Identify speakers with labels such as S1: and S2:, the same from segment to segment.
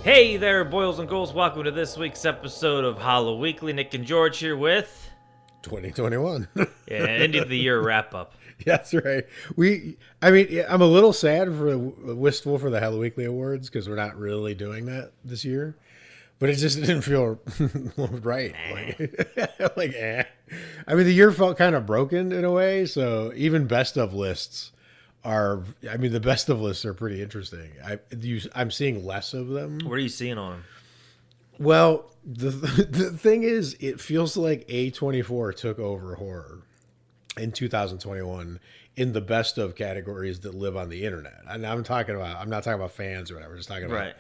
S1: Hey there, boils and ghouls. Welcome to this week's episode of Hollow Weekly. Nick and George here with
S2: 2021.
S1: end of the year wrap up.
S2: That's right. I'm a little sad wistful for the Hello Weekly Awards because we're not really doing that this year. But it just didn't feel right. I mean, the year felt kind of broken in a way. So even best of lists the best of lists are pretty interesting. I'm seeing less of them.
S1: What are you seeing on them?
S2: Well, the thing is, it feels like A24 took over horror in 2021 in the best of categories that live on the internet. And I'm not talking about fans or whatever. I'm just talking about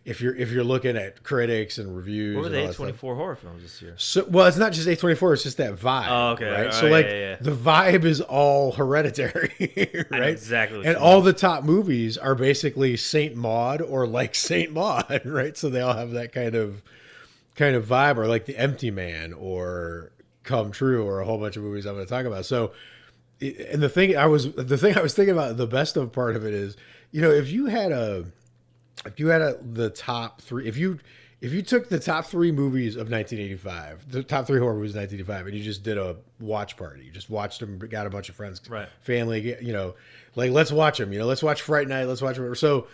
S2: if you're looking at critics and reviews.
S1: What were the A24 horror films this year?
S2: So, well, it's not just A24. It's just that vibe.
S1: Oh, okay.
S2: Right. So the vibe is all Hereditary, right?
S1: Exactly.
S2: And all the top movies are basically Saint Maud or like Saint Maud, right? So they all have that kind of vibe, or like The Empty Man or Come True, or a whole bunch of movies I'm going to talk about. So, and the thing I was thinking about, the best of part of it is, if you had the top three, if you took the top three movies of 1985, the top three horror movies of 1985, and you just did a watch party, you just watched them, got a bunch of friends, family, let's watch them, let's watch Fright Night, let's watch whatever. So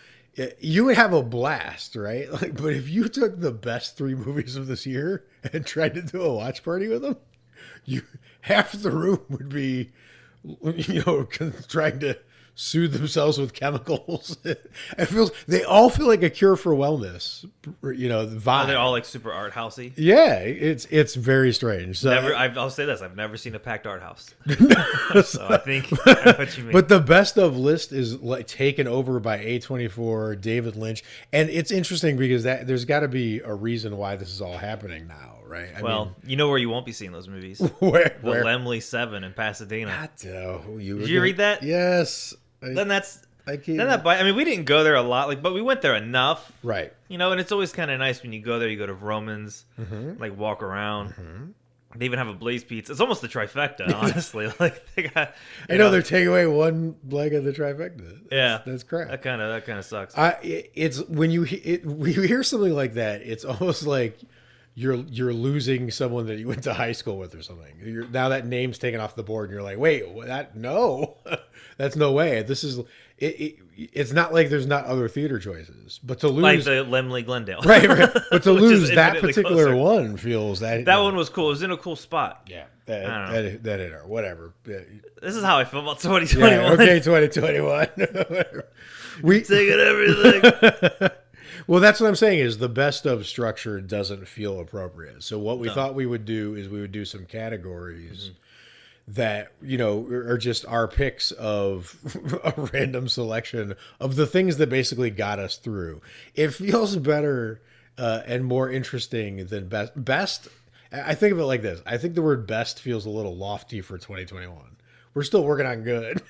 S2: you would have a blast, right? But if you took the best three movies of this year and tried to do a watch party with them, half the room would be, trying to soothe themselves with chemicals. They all feel like a cure for wellness. The vibe.
S1: They're all like super art housey.
S2: Yeah, it's very strange. So
S1: I'll say this: I've never seen a packed art house. So I think I know what you mean.
S2: But the best of list is like taken over by A24, David Lynch, and it's interesting because there's got to be a reason why this is all happening now. Right.
S1: You know where you won't be seeing those movies?
S2: Where?
S1: The Lemley 7 in Pasadena.
S2: Did
S1: you read that?
S2: Yes.
S1: We didn't go there a lot, but we went there enough.
S2: Right.
S1: And it's always kind of nice when you go there. You go to Romans, walk around.
S2: Mm-hmm.
S1: They even have a Blaze Pizza. It's almost the trifecta, honestly.
S2: They're taking away one leg of the trifecta. That's crap.
S1: That kind of sucks.
S2: It's when you hear something like that, it's almost like you're losing someone that you went to high school with or something. Now that name's taken off the board, and you're like, wait, no, that's no way. This is it. It's not like there's not other theater choices, but to lose
S1: like the Lemley Glendale,
S2: right. But to lose that particular one feels
S1: that one was cool. It was in a cool spot.
S2: Yeah, that hit her. Whatever.
S1: This is how I feel about 2021.
S2: Yeah, okay, 2021.
S1: We taking everything.
S2: Well, that's what I'm saying is the best of structure doesn't feel appropriate. So what we thought we would do is we would do some categories that, are just our picks of a random selection of the things that basically got us through. It feels better and more interesting than best. Best, I think of it like this. I think the word best feels a little lofty for 2021. We're still working on good.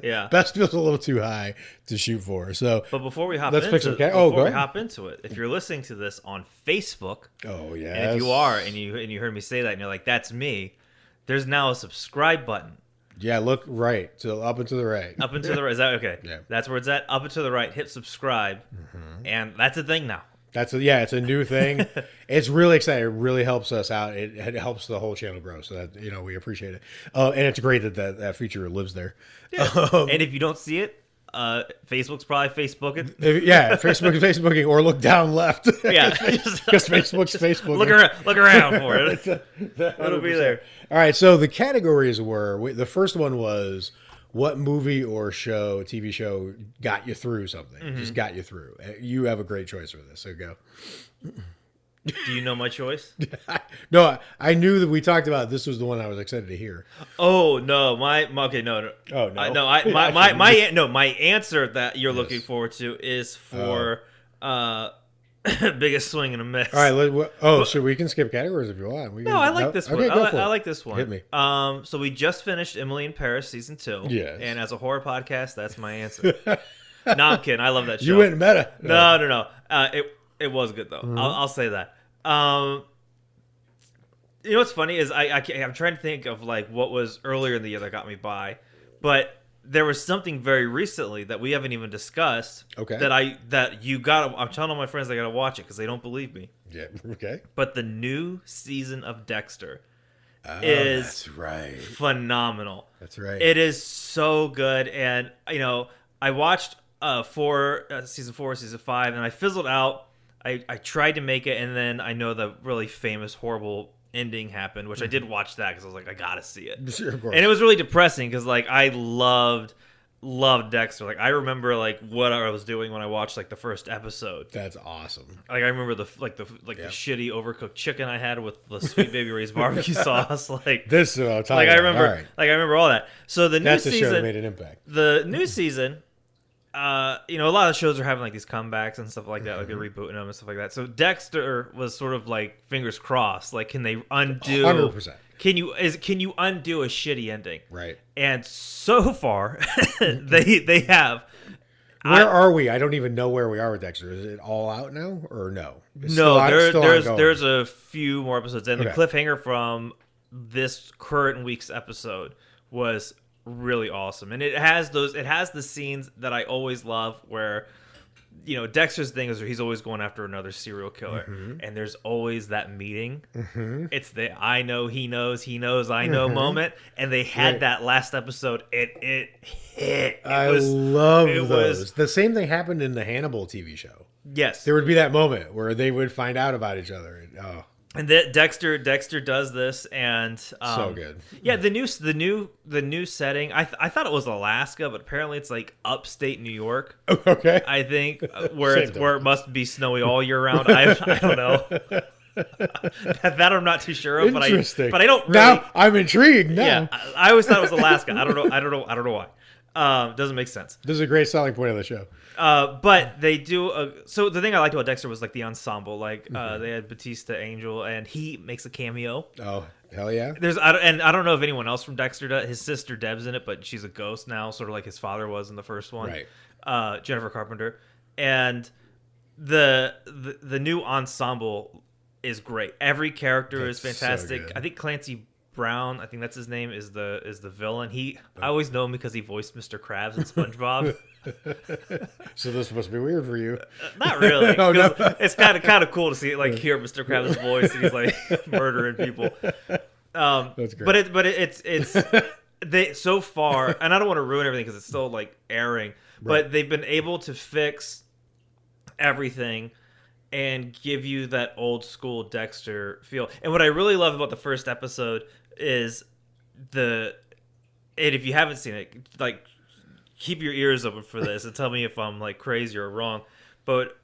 S1: Yeah,
S2: best feels a little too high to shoot for. So,
S1: but before we hop into it, if you're listening to this on Facebook,
S2: oh yeah,
S1: and if you are, and you heard me say that, and you're like, "That's me," there's now a subscribe button.
S2: Yeah, look right, so up and to the right.
S1: Up and to the right. Is that okay?
S2: Yeah,
S1: that's where it's at. Up and to the right. Hit subscribe, and that's a thing now.
S2: It's a new thing. It's really exciting. It really helps us out. It helps the whole channel grow. So that we appreciate it. And it's great that feature lives there.
S1: Yeah. And if you don't see it, Facebook's probably Facebooking.
S2: Facebooking, or look down left.
S1: Yeah,
S2: because Facebook's Facebooking.
S1: Look around for it. It'll be there.
S2: All right. So the categories were: the first one was what movie or show, TV show, got you through something? Just got you through. You have a great choice for this, so go.
S1: Do you know my choice?
S2: No, I knew that we talked about this was the one I was excited to hear.
S1: Oh no, okay, no.
S2: Oh no,
S1: my answer that you're looking forward to is for biggest swing and a miss.
S2: All right, so we can skip categories if you want.
S1: I like this one. I like this one.
S2: Hit me.
S1: So we just finished Emily in Paris season 2.
S2: Yes.
S1: And as a horror podcast, that's my answer. No, I'm kidding. I love that show.
S2: You went meta.
S1: No. It was good though. I'll say that. What's funny is I'm trying to think of like what was earlier in the year that got me by, but there was something very recently that we haven't even discussed.
S2: Okay.
S1: That you got. I'm telling all my friends they got to watch it because they don't believe me.
S2: Yeah. Okay.
S1: But the new season of Dexter
S2: is that's right.
S1: phenomenal.
S2: That's right.
S1: It is so good, and I watched season 4, season 5, and I fizzled out. I tried to make it, and then I know the really famous, horrible ending happened, which I did watch that because I was like, I gotta see it.
S2: Sure, of course.
S1: And it was really depressing because like I loved Dexter. Like I remember like what I was doing when I watched like the first episode.
S2: That's awesome.
S1: Like I remember the shitty overcooked chicken I had with the Sweet Baby Ray's barbecue sauce. Like
S2: this is what I'm talking
S1: about. I remember all that. So
S2: that's a show that made an impact.
S1: The new season. A lot of shows are having like these comebacks and stuff like that, like they're rebooting them and stuff like that. So Dexter was sort of like fingers crossed, like can they undo?
S2: 100%.
S1: Can you undo a shitty ending?
S2: Right.
S1: And so far, they have.
S2: Where are we? I don't even know where we are with Dexter. Is it all out now or no?
S1: There's a few more episodes, and the cliffhanger from this current week's episode was really awesome, and it has the scenes that I always love where Dexter's thing is he's always going after another serial killer, and there's always that meeting. It's the I know he knows I know moment, and they had that last episode. It hit.
S2: I love those. The same thing happened in the Hannibal TV show.
S1: Yes,
S2: there would be that moment where they would find out about each other.
S1: And Dexter does this, and
S2: so good.
S1: Yeah, the new setting. I thought it was Alaska, but apparently it's like upstate New York.
S2: Okay,
S1: I think where it must be snowy all year round. I don't know. that I'm not too sure of, but I don't. Really,
S2: now I'm intrigued. Now.
S1: Yeah, I always thought it was Alaska. I don't know why. Doesn't make sense.
S2: This is a great selling point of the show.
S1: But they do. So the thing I liked about Dexter was like the ensemble. Like they had Batista Angel, and he makes a cameo.
S2: Oh hell yeah!
S1: I don't know if anyone else from Dexter does. His sister Deb's in it, but she's a ghost now, sort of like his father was in the first one.
S2: Right.
S1: Jennifer Carpenter, and the new ensemble is great. Every character is fantastic.
S2: So
S1: I think Clancy Brown, I think that's his name, is the villain. I always know him because he voiced Mr. Krabs in SpongeBob.
S2: So this must be weird for you.
S1: Not really.
S2: No.
S1: It's kind of cool to see hear Mr. Krabs' voice. And he's like murdering people.
S2: That's great.
S1: But it's they so far, and I don't want to ruin everything because it's still like airing. Right. But they've been able to fix everything and give you that old school Dexter feel. And what I really love about the first episode is and if you haven't seen it, like keep your ears open for this and tell me if I'm like crazy or wrong. But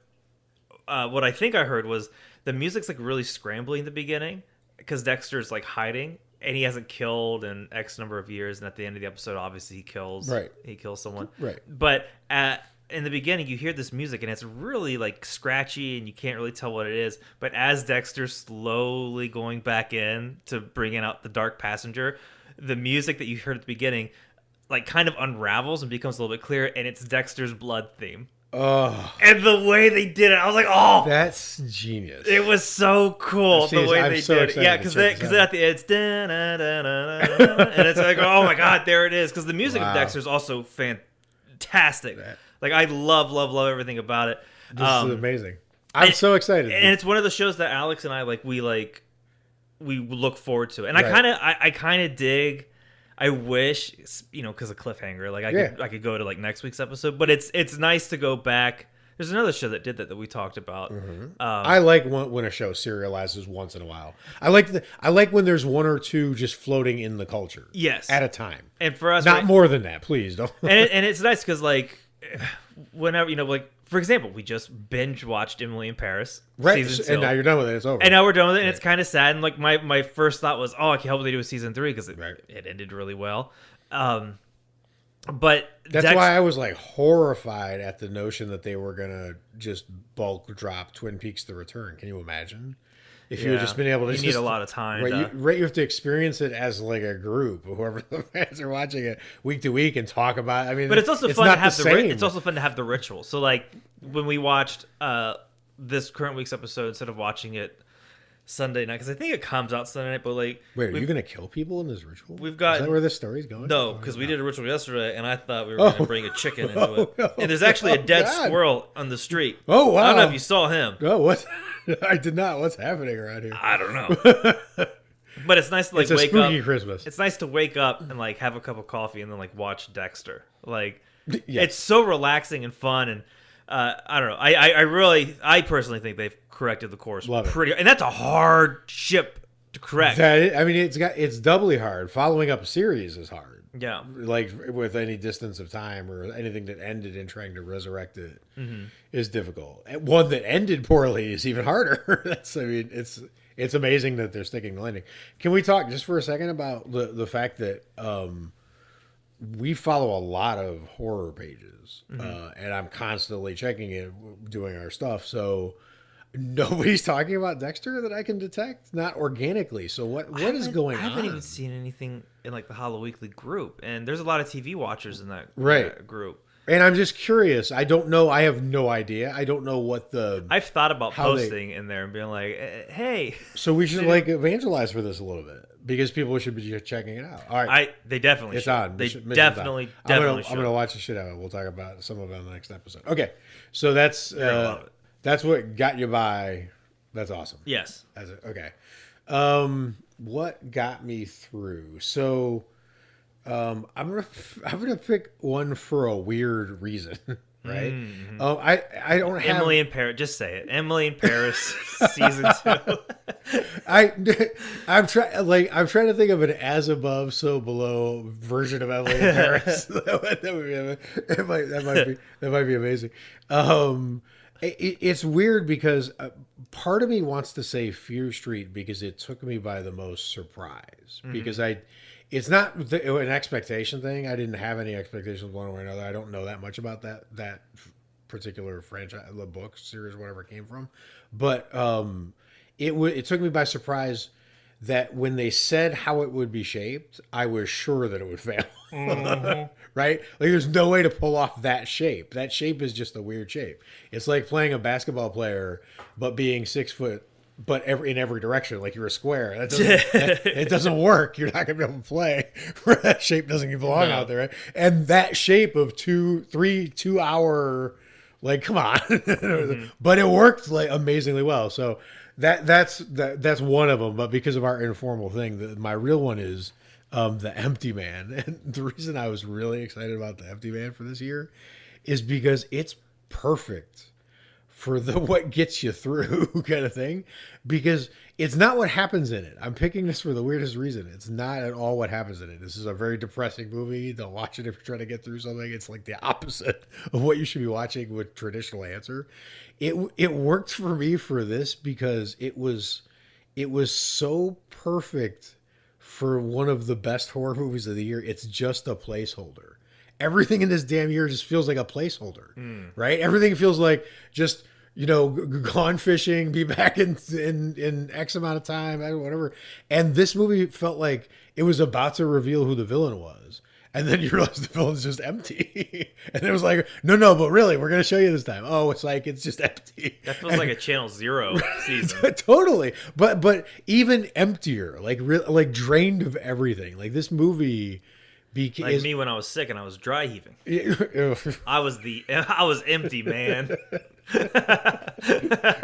S1: what I think I heard was the music's like really scrambly in the beginning because Dexter's like hiding and he hasn't killed in X number of years. And at the end of the episode, obviously he kills someone.
S2: Right.
S1: But in the beginning, you hear this music, and it's really, like, scratchy, and you can't really tell what it is. But as Dexter's slowly going back in to bringing out the Dark Passenger, the music that you heard at the beginning, like, kind of unravels and becomes a little bit clearer, and it's Dexter's blood theme.
S2: Oh.
S1: And the way they did it, I was like, oh!
S2: That's genius.
S1: It was so cool, the way they did it. Yeah, because at the end, it's da-na-da-na-na-na, and it's like, oh, my God, there it is. Because the music of Dexter is also fantastic. Like, I love everything about it.
S2: This is amazing. I'm so excited.
S1: And it's one of the shows that Alex and I, we look forward to. And I kind of dig, I wish, because of cliffhanger, like I could go to like next week's episode, but it's nice to go back. There's another show that did that we talked about.
S2: I like when a show serializes once in a while. I like when there's one or two just floating in the culture.
S1: Yes.
S2: At a time.
S1: And for us,
S2: not more than that, please don't.
S1: and it's nice because like whenever like for example, we just binge watched Emily in Paris,
S2: season 2. And now you're done with it. It's over.
S1: And now we're done with it, and it's kind of sad. And like my first thought was, oh, I can't hope they do a season 3 because it ended really well. But
S2: that's why I was like horrified at the notion that they were gonna just bulk drop Twin Peaks: The Return. Can you imagine? If you had just been able to,
S1: you need a lot of time.
S2: You have to experience it as like a group, whoever the fans are watching it week to week and talk about it. I mean,
S1: but it's also fun to have it's also fun to have the ritual. So like when we watched this current week's episode, instead of watching it Sunday night because I think it comes out Sunday night. But like,
S2: Wait, are you gonna kill people in this ritual?
S1: we've got
S2: Is that where this story's going?
S1: no, because we did a ritual yesterday, and I thought we were going to bring a chicken into it. And there's actually a dead squirrel on the street.
S2: Oh wow!
S1: I don't know if you saw him.
S2: Oh what? I did not. What's happening around here?
S1: I don't know. But it's nice to like
S2: It's a
S1: wake
S2: spooky
S1: up.
S2: Christmas.
S1: It's nice to wake up and like have a cup of coffee and then like watch Dexter. Like
S2: Yes.
S1: it's so relaxing and fun, and I don't know. I personally think they've corrected the course
S2: Love it.
S1: pretty, and that's a hard ship to correct.
S2: I mean, it's doubly hard. Following up a series is hard.
S1: Yeah.
S2: Like with any distance of time or anything that ended in trying to resurrect it is difficult. And one that ended poorly is even harder. It's amazing that they're sticking the landing. Can we talk just for a second about the fact that we follow a lot of horror pages, and I'm constantly checking it, doing our stuff. So nobody's talking about Dexter that I can detect, not organically. So what is going on?
S1: I haven't even seen anything in like the Hollow Weekly group, and there's a lot of TV watchers in that group.
S2: And I'm just curious. I don't know. I have no idea. I don't know what
S1: I've thought about posting in there and being like, "Hey."
S2: So we should like evangelize for this a little bit because people should be checking it out. All right,
S1: they definitely.
S2: It's
S1: should.
S2: on.
S1: They
S2: Mission's
S1: definitely,
S2: on.
S1: definitely.
S2: I'm gonna watch the shit out of it. We'll talk about some of it on the next episode. Okay, so that's
S1: love it.
S2: that's what got you by. That's awesome.
S1: Yes.
S2: Okay. What got me through? So. I'm gonna pick one for a weird reason, right?
S1: Mm-hmm.
S2: I don't have
S1: Emily in Paris. Just say it. Emily in Paris, season 2.
S2: I'm trying to think of an as above, so below version of Emily in Paris. that might be amazing. It's weird because part of me wants to say Fear Street because it took me by the most surprise because it's not an expectation thing. I didn't have any expectations one way or another. I don't know that much about that particular franchise, the book series, whatever it came from. But it took me by surprise that when they said how it would be shaped, I was sure that it would fail. Mm-hmm. Right? Like there's no way to pull off that shape. That shape is just a weird shape. It's like playing a basketball player, but being 6 foot. But in every direction, like you're a square. It doesn't work. You're not going to be able to play. That shape doesn't belong out there, right? And that shape of 2 hour, like, come on. Mm-hmm. But it worked like amazingly well. So that's one of them. But because of our informal thing, my real one is the Empty Man. And the reason I was really excited about the Empty Man for this year is because it's perfect for the what gets you through kind of thing, because it's not what happens in it. I'm picking this for the weirdest reason. It's not at all what happens in it. This is a very depressing movie. Don't watch it if you're trying to get through something. It's like the opposite of what you should be watching with traditional answer. It worked for me for this because it was so perfect for one of the best horror movies of the year. It's just a placeholder. Everything in this damn year just feels like a placeholder, right? Everything feels like just, gone fishing, be back in X amount of time, whatever. And this movie felt like it was about to reveal who the villain was. And then you realize the villain's just empty. And it was like, no, but really, we're going to show you this time. Oh, it's just empty.
S1: That feels like a Channel Zero season.
S2: Totally. But even emptier, like drained of everything. Like this movie...
S1: Like me when I was sick and I was dry heaving. I was empty, man.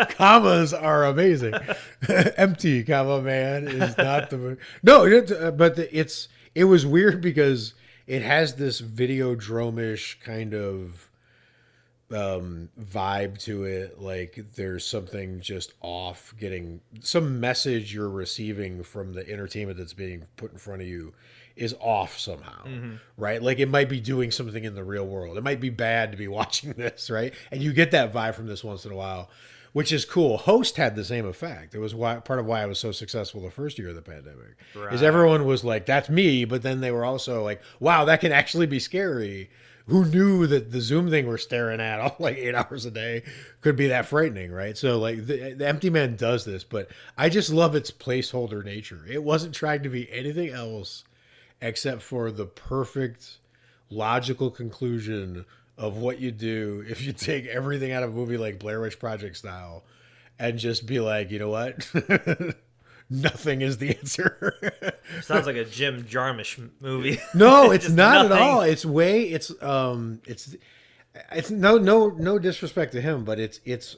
S2: Commas are amazing. Empty, comma, man is not the no. But it was weird because it has this Videodrome-ish kind of vibe to it. Like there's something just off, getting some message you're receiving from the entertainment that's being put in front of you is off somehow, right? Like it might be doing something in the real world. It might be bad to be watching this, right? And you get that vibe from this once in a while, which is cool. Host had the same effect. It was part of why I was so successful the first year of the pandemic. Right. Is everyone was like, that's me, but then they were also like, wow, that can actually be scary. Who knew that the Zoom thing we're staring at all like 8 hours a day could be that frightening, right? So like the Empty Man does this, but I just love its placeholder nature. It wasn't trying to be anything else except for the perfect logical conclusion of what you do if you take everything out of a movie like Blair Witch Project style and just be like, you know what? Nothing is the answer.
S1: Sounds like a Jim Jarmusch movie.
S2: No, it's
S1: Just
S2: not
S1: nothing.
S2: at all. It's no disrespect to him, but it's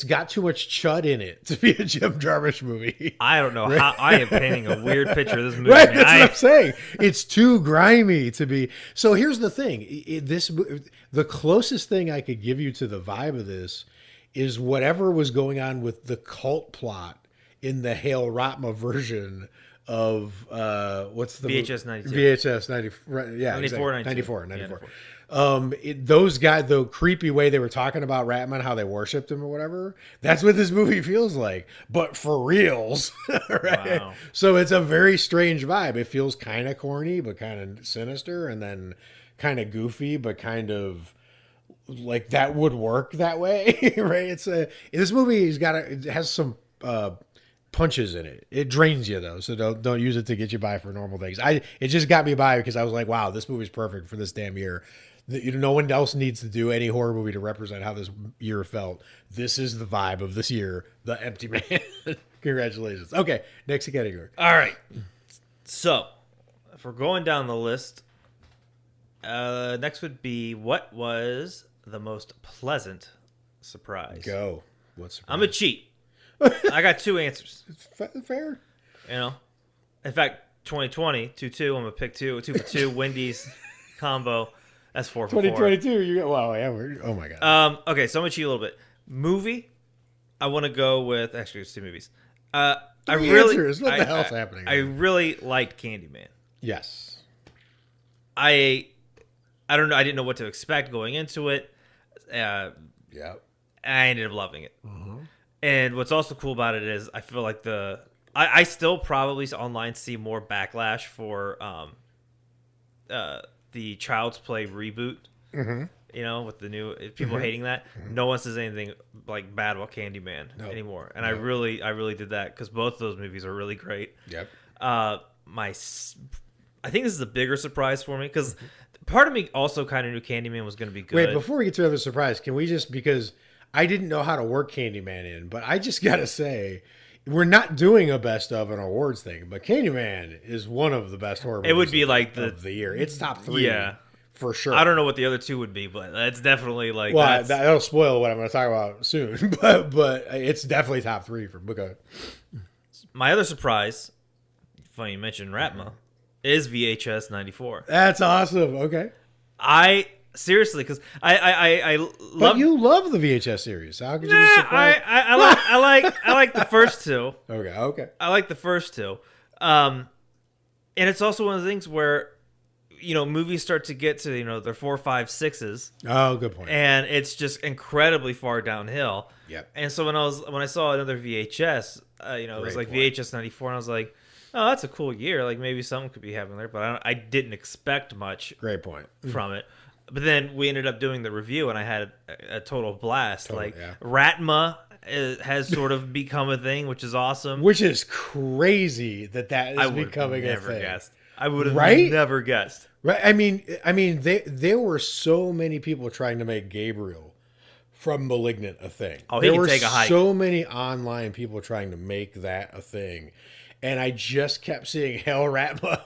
S2: got too much chud in it to be a Jim Jarmusch movie.
S1: I don't know how I am painting a weird picture of this movie.
S2: Right,
S1: man.
S2: that's what I'm saying. It's too grimy to be. So here's the thing: the closest thing I could give you to the vibe of this is whatever was going on with the cult plot in the Hale Ratma version of what's the
S1: VHS 92.
S2: VHS 90, yeah,
S1: 94,
S2: exactly. 94.
S1: Yeah, 94.
S2: Those guys, the creepy way they were talking about Ratman, how they worshipped him or whatever, that's what this movie feels like, but for reals. Right?
S1: Wow.
S2: So it's a very strange vibe. It feels kind of corny, but kind of sinister, and then kind of goofy, but kind of like that would work that way. Right? This movie it has some punches in it. It drains you though, so don't use it to get you by for normal things. It just got me by because I was like, wow, this movie's perfect for this damn year. No one else needs to do any horror movie to represent how this year felt. This is the vibe of this year. The Empty Man. Congratulations. Okay, next category.
S1: All right. So, if we're going down the list, next would be what was the most pleasant surprise?
S2: Go. What's surprise?
S1: I'm gonna cheat. I got two answers.
S2: Fair.
S1: You know, in fact, 2020 2-2. I'm gonna pick two for two. Wendy's combo. That's 4 for 4.
S2: 2022. You got wow. Yeah. Oh my god.
S1: Okay, so I'm gonna cheat a little bit. Movie. I want to go with actually it's two movies. I really.
S2: Answers. What the hell's happening?
S1: I really liked Candyman.
S2: Yes.
S1: I don't know. I didn't know what to expect going into it.
S2: Yeah.
S1: I ended up loving it.
S2: Mm-hmm.
S1: And what's also cool about it is I feel like I still probably online see more backlash for the Child's Play reboot.
S2: Mm-hmm.
S1: You know, with the new people hating that. Mm-hmm. No one says anything like bad about Candyman anymore. And I really did that because both of those movies are really great.
S2: Yep.
S1: I think this is a bigger surprise for me because part of me also kind of knew Candyman was going to be good.
S2: Wait, before we get to the other surprise, can we just, because I didn't know how to work Candyman in, but I just got to say, we're not doing a best of an awards thing, but Candyman is one of the best horror movies
S1: it would be like
S2: of the year. It's top 3.
S1: Yeah.
S2: For sure.
S1: I don't know what the other two would be, but that's definitely like.
S2: Well, that'll spoil what I'm going to talk about soon, but it's definitely top 3 for Buka.
S1: My other surprise, funny you mentioned Ratma, is VHS 94.
S2: That's awesome. Okay.
S1: I seriously, because I love.
S2: But you love the VHS series. How could you be surprised?
S1: I like the first two.
S2: Okay.
S1: I like the first two, and it's also one of the things where, you know, movies start to get to, you know, their 4, 5, 6s.
S2: Oh, good point.
S1: And it's just incredibly far downhill.
S2: Yep.
S1: And so when I saw another VHS, it was like VHS 94, and I was like, oh, that's a cool year. Like maybe something could be happening there, but I didn't expect much.
S2: Great point.
S1: From it. But then we ended up doing the review, and I had a total blast.
S2: Totally,
S1: Ratma has sort of become a thing, which is awesome.
S2: Which is crazy that is becoming a thing.
S1: Guessed. I would have never guessed.
S2: Right? I mean, there were so many people trying to make Gabriel from Malignant a thing.
S1: Oh, he can take a hike.
S2: There were so many online people trying to make that a thing. And I just kept seeing Hell Ratma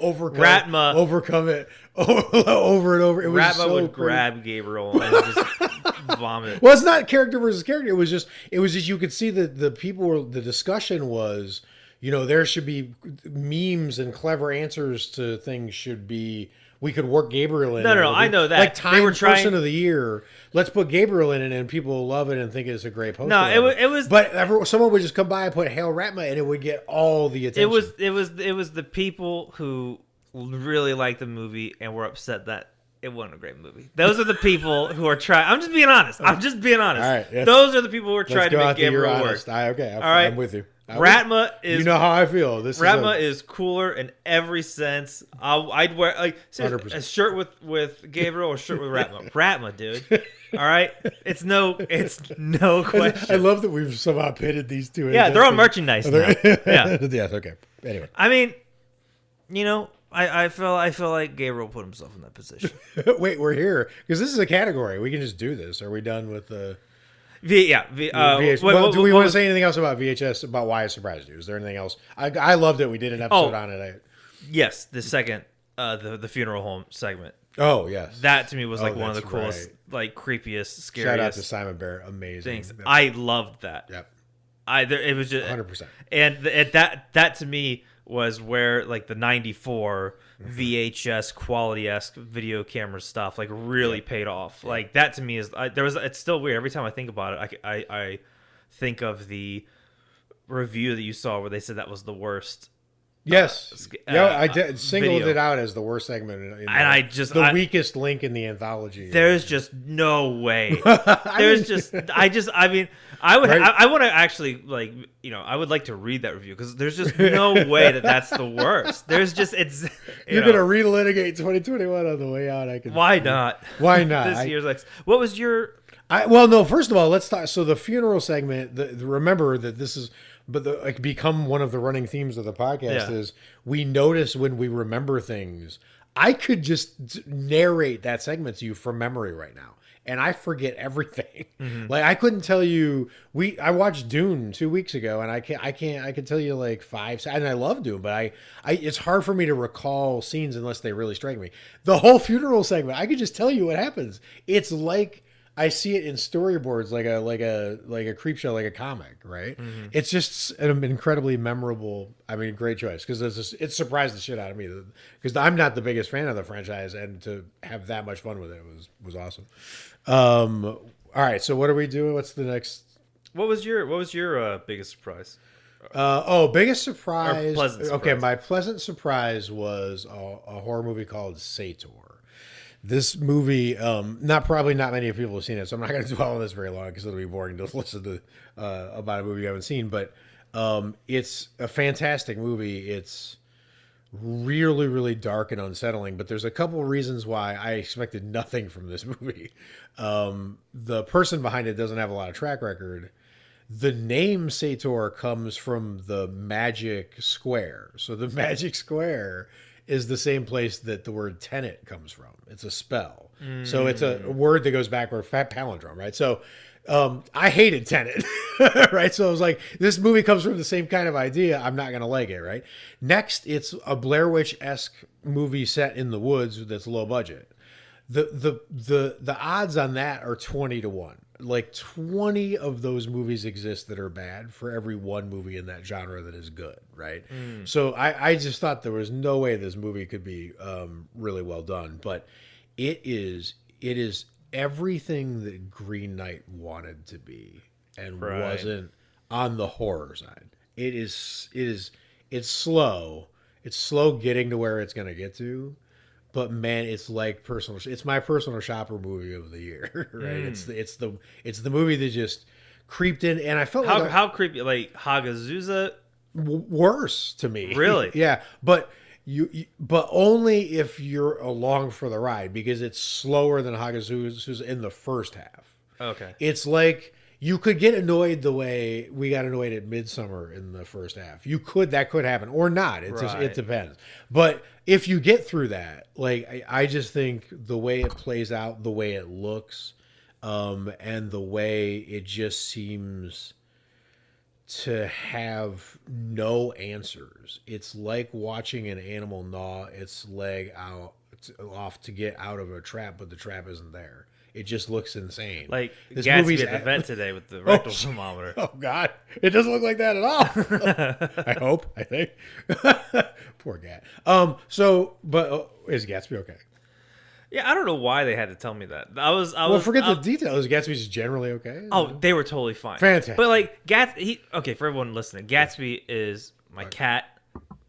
S2: overcome it over and over. It was
S1: Ratma would grab Gabriel and just vomit.
S2: Well, it's not character versus character. It was just you could see that the discussion was, you know, there should be memes and clever answers to things should be. We could work Gabriel in.
S1: No, I know that.
S2: Like Time Person of the Year. Let's put Gabriel in it, and people will love it and think it's a great poster.
S1: No, it was.
S2: But someone would just come by and put Hail Ratma, and it would get all the attention.
S1: It was the people who really liked the movie and were upset that it wasn't a great movie. Those are the people who are trying. I'm just being honest. All
S2: right, yes.
S1: Those are the people who are trying to make Gabriel work.
S2: I'm with you.
S1: Ratma is.
S2: You know how I feel.
S1: Ratma is cooler in every sense. I'd wear a shirt with Gabriel or a shirt with Ratma. Ratma, dude. All right, it's no question.
S2: I love that we've somehow pitted these two.
S1: Yeah, they're on merchandise now. Yeah.
S2: Yes. Okay. Anyway,
S1: I mean, you know, I feel like Gabriel put himself in that position.
S2: Wait, we're here because this is a category. We can just do this. Are we done with the? Well, do we want to say anything else about VHS, about why it surprised you? Is there anything else? I loved it. We did an episode on it.
S1: Yes, the second, the funeral home segment.
S2: Oh, yes.
S1: That to me was like one of the coolest, like creepiest, scariest.
S2: Shout out to Simon Barrett. Amazing.
S1: Things. I loved that.
S2: Yep.
S1: It was just
S2: 100%.
S1: And that to me was where like the 94 VHS quality-esque video camera stuff like really paid off. Like that to me is it's still weird. Every time I think about it, I think of the review that you saw where they said that was the worst.
S2: Yes. I did singled it out as the worst segment the weakest link in the anthology.
S1: There's just no way. I mean, I want to actually like, I would like to read that review because there's just no way that's the worst. There's just
S2: You're going to relitigate 2021 on the way out.
S1: Why not?
S2: Why not?
S1: This year's like, what was your
S2: no, first of all, let's talk. So the funeral segment, remember that this is become one of the running themes of the podcast is we notice when we remember things. I could just narrate that segment to you from memory right now, and I forget everything. Mm-hmm. Like I couldn't tell you. I watched Dune 2 weeks ago, and I could tell you like 5. And I love Dune, but it's hard for me to recall scenes unless they really strike me. The whole funeral segment, I could just tell you what happens. It's like I see it in storyboards, like a creep show, like a comic, right? Mm-hmm. It's just an incredibly memorable. I mean, great choice because it surprised the shit out of me because I'm not the biggest fan of the franchise, and to have that much fun with it was awesome. All right, so what are we doing? What's the next?
S1: What was your biggest surprise?
S2: Biggest surprise.
S1: Or pleasant surprise.
S2: Okay, my pleasant surprise was a horror movie called Sator. This movie, not many people have seen it, so I'm not going to dwell on this very long because it'll be boring to listen to about a movie you haven't seen. But it's a fantastic movie. It's really, really dark and unsettling. But there's a couple of reasons why I expected nothing from this movie. The person behind it doesn't have a lot of track record. The name Sator comes from the magic square. So the magic square is the same place that the word tenet comes from. It's a spell. So it's a word that goes backward, palindrome, right? So I hated Tenet, right? So I was like, this movie comes from the same kind of idea. I'm not going to like it, right? Next, it's a Blair Witch-esque movie set in the woods that's low budget. The odds on that are 20-1. Like 20 of those movies exist that are bad for every one movie in that genre that is good, right? So I just thought there was no way this movie could be really well done, but it is everything that Green Knight wanted to be and wasn't on the horror side. It's slow. It's slow getting to where it's going to get to. But man, it's my personal shopper movie of the year, right? It's the movie that just creeped in, and I felt
S1: how creepy, like Hagazusa,
S2: worse to me,
S1: really,
S2: yeah. But but only if you're along for the ride because it's slower than Hagazusa in the first half.
S1: Okay,
S2: it's like you could get annoyed the way we got annoyed at Midsummer in the first half. That could happen or not. It depends. But if you get through that, like I just think the way it plays out, the way it looks, and the way it just seems to have no answers. It's like watching an animal gnaw its leg off to get out of a trap, but the trap isn't there. It just looks insane.
S1: Like this movie's at the vet today with the rectal thermometer.
S2: Oh God, it doesn't look like that at all. I think. Poor Gat. Is Gatsby okay?
S1: Yeah, I don't know why they had to tell me that.
S2: Forget the details. Is Gatsby just generally okay?
S1: Oh, they were totally fine.
S2: Fantastic.
S1: But like okay, for everyone listening, Gatsby is my cat.